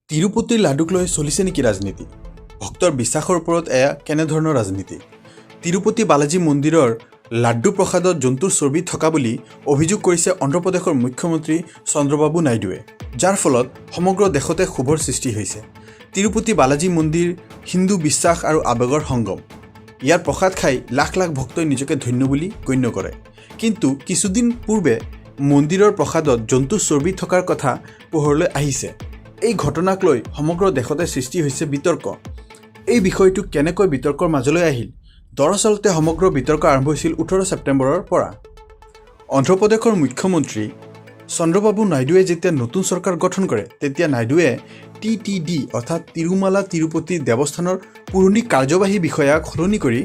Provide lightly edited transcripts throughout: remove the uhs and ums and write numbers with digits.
তিৰুপতিৰ লাডুক লৈ চলিছে নেকি ৰাজনীতি? ভক্তৰ বিশ্বাসৰ ওপৰত এয়া কেনেধৰণৰ ৰাজনীতি? তিৰুপতি বালাজী মন্দিৰৰ লাড্ডু প্ৰসাদত জন্তুৰ চৰ্বি থকা বুলি অভিযোগ কৰিছে অন্ধ্ৰপ্ৰদেশৰ মুখ্যমন্ত্ৰী চন্দ্ৰবাবু নাইডুৱে, যাৰ ফলত সমগ্ৰ দেশতে ক্ষোভৰ সৃষ্টি হৈছে। তিৰুপতি বালাজী মন্দিৰ হিন্দু বিশ্বাস আৰু আৱেগৰ সংগম। ইয়াৰ প্ৰসাদ খাই লাখ লাখ ভক্তই নিজকে ধন্য বুলি গণ্য কৰে। কিন্তু কিছুদিন পূৰ্বে মন্দিৰৰ প্ৰসাদত জন্তুৰ চৰ্বি থকাৰ কথা পোহৰলৈ আহিছে। এই ঘটনাক লৈ সমগ্ৰ দেশতে সৃষ্টি হৈছে বিতৰ্ক। এই বিষয়টো কেনেকৈ বিতৰ্কৰ মাজলৈ আহিল? দৰাচলতে সমগ্ৰ বিতৰ্ক আৰম্ভ হৈছিল 18 ছেপ্টেম্বৰৰ পৰা। অন্ধ্ৰপ্ৰদেশৰ মুখ্যমন্ত্ৰী চন্দ্ৰবাবু নাইডুৱে যেতিয়া নতুন চৰকাৰ গঠন কৰে, তেতিয়া নাইডুৱে TTD অৰ্থাৎ তিৰুমালা তিৰুপতি দেৱস্থানৰ পুৰণি কাৰ্যবাহী বিষয়াক সলনি কৰি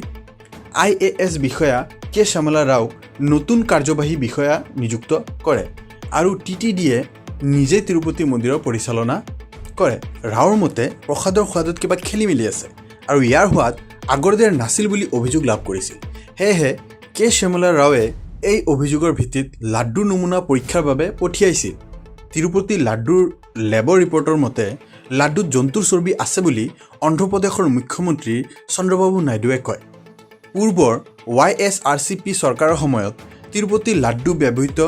IAS বিষয়া কে শ্যামলা ৰাওক নতুন কাৰ্যবাহী বিষয়া নিযুক্ত কৰে আৰু TTDয়ে নিজে তিৰুপতি মন্দিৰৰ পৰিচালনা কৰে। ৰাওৰ মতে প্ৰসাদৰ সোৱাদত কিবা খেলি মেলি আছে আৰু ইয়াৰ সোৱাদ আগৰ দৰে নাছিল বুলি অভিযোগ লাভ কৰিছিল। সেয়েহে কে শ্যামলা ৰাওৱে এই অভিযোগৰ ভিত্তিত লাড্ডুৰ নমুনা পৰীক্ষাৰ বাবে পঠিয়াইছিল। তিৰুপতি লাড্ডুৰ লেবৰ ৰিপৰ্টৰ মতে লাড্ডুত জন্তুৰ চৰ্বি আছে বুলি অন্ধ্ৰপ্ৰদেশৰ মুখ্যমন্ত্ৰী চন্দ্ৰবাবু নাইডুৱে কয়। পূৰ্বৰ YSRCP চৰকাৰৰ সময়ত তিৰুপতি লাড্ডু ব্যৱহৃত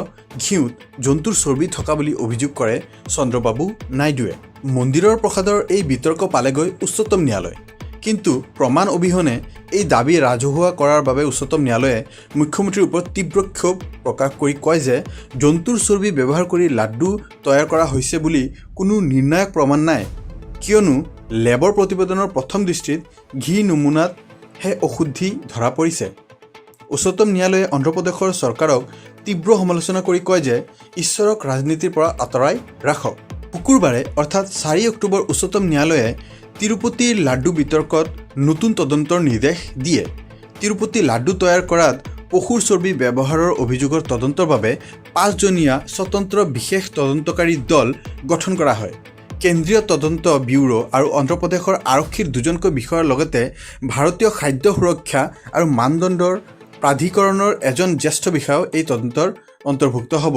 ঘিউত জন্তুৰ চৰ্বি থকা বুলি অভিযোগ কৰে চন্দ্ৰবাবু নাইডুৱে। মন্দিৰৰ প্ৰসাদৰ এই বিতৰ্ক পালেগৈ উচ্চতম ন্যায়ালয়। কিন্তু প্ৰমাণ অবিহনে এই দাবী ৰাজহুৱা কৰাৰ বাবে উচ্চতম ন্যায়ালয়ে মুখ্যমন্ত্ৰীৰ ওপৰত তীব্ৰ ক্ষোভ প্ৰকাশ কৰি কয় যে জন্তুৰ চৰ্বি ব্যৱহাৰ কৰি লাড্ডু তৈয়াৰ কৰা হৈছে বুলি কোনো নিৰ্ণায়ক প্ৰমাণ নাই, কিয়নো লেবৰ প্ৰতিবেদনৰ প্ৰথম দৃষ্টিত ঘি নমুনাতহে অশুদ্ধি ধৰা পৰিছে। উচ্চতম ন্যায়ালয়ে অন্ধ্ৰপ্ৰদেশৰ চৰকাৰক তীব্ৰ সমালোচনা কৰি কয় যে ঈশ্বৰক ৰাজনীতিৰ পৰা আঁতৰাই ৰাখক। শুকুৰবাৰে অৰ্থাৎ 4 অক্টোবৰ উচ্চতম ন্যায়ালয়ে তিৰুপতিৰ লাড্ডু বিতৰ্কত নতুন তদন্তৰ নিৰ্দেশ দিয়ে। তিৰুপতি লাড্ডু তৈয়াৰ কৰাত পশুৰ চৰ্বি ব্যৱহাৰৰ অভিযোগৰ তদন্তৰ বাবে 5জনীয়া স্বতন্ত্ৰ বিশেষ তদন্তকাৰী দল গঠন কৰা হয়। কেন্দ্ৰীয় তদন্ত ব্যুৰো আৰু অন্ধ্ৰপ্ৰদেশৰ আৰক্ষীৰ 2জনকৈ বিষয়াৰ লগতে ভাৰতীয় খাদ্য সুৰক্ষা আৰু মানদণ্ডৰ প্ৰাধিকৰণৰ এজন জ্যেষ্ঠ বিষয়াও এই তদন্তৰ অন্তৰ্ভুক্ত হ'ব।